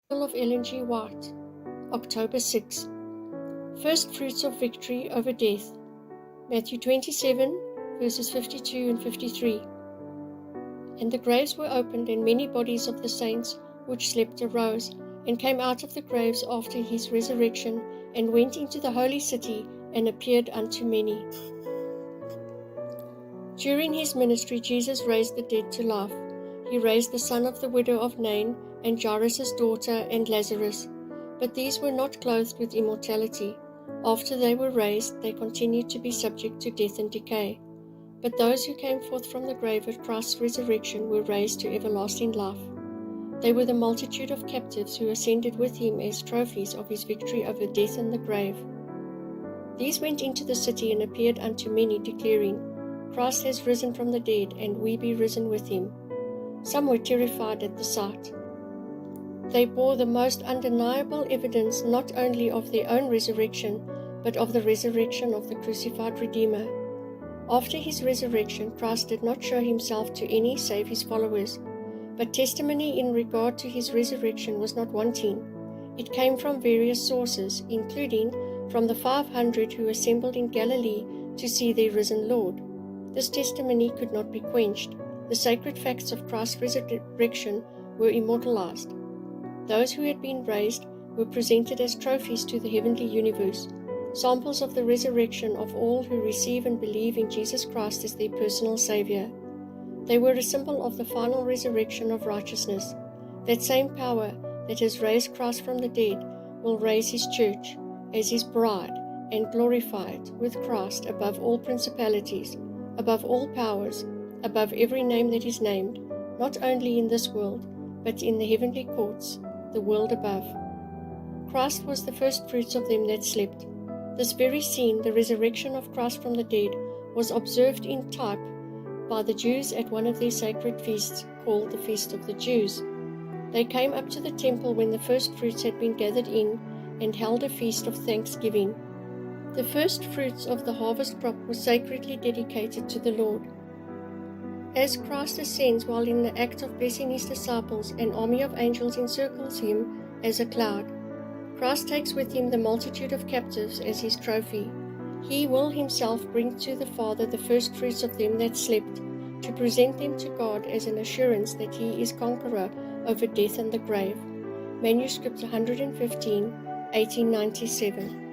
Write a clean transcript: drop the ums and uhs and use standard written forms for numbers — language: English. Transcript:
of Ellen G. White, October 6. First fruits of victory over death. Matthew 27, verses 52 and 53. And the graves were opened, and many bodies of the saints which slept arose, and came out of the graves after his resurrection, and went into the holy city, and appeared unto many. During his ministry, Jesus raised the dead to life. He raised the son of the widow of Nain, and Jairus' daughter, and Lazarus. But these were not clothed with immortality. After they were raised, they continued to be subject to death and decay. But those who came forth from the grave at Christ's resurrection were raised to everlasting life. They were the multitude of captives who ascended with him as trophies of his victory over death and the grave. These went into the city and appeared unto many, declaring, Christ has risen from the dead, and we be risen with him. Some were terrified at the sight. They bore the most undeniable evidence not only of their own resurrection, but of the resurrection of the crucified Redeemer. After his resurrection, Christ did not show himself to any save his followers, but testimony in regard to his resurrection was not wanting. It came from various sources, including from the 500 who assembled in Galilee to see their risen Lord. This testimony could not be quenched. The sacred facts of Christ's resurrection were immortalized. Those who had been raised were presented as trophies to the heavenly universe, samples of the resurrection of all who receive and believe in Jesus Christ as their personal Savior. They were a symbol of the final resurrection of righteousness. That same power that has raised Christ from the dead will raise his church as his bride and glorify it with Christ above all principalities, above all powers, above every name that is named, not only in this world, but in the heavenly courts, the world above. Christ was the first fruits of them that slept. This very scene, the resurrection of Christ from the dead, was observed in type by the Jews at one of their sacred feasts, called the Feast of the Jews. They came up to the temple when the first fruits had been gathered in, and held a feast of thanksgiving. The first fruits of the harvest crop were sacredly dedicated to the Lord. As Christ ascends while in the act of blessing his disciples, an army of angels encircles him as a cloud. Christ takes with him the multitude of captives as his trophy. He will himself bring to the Father the first fruits of them that slept, to present them to God as an assurance that he is conqueror over death and the grave. Manuscript 115, 1897.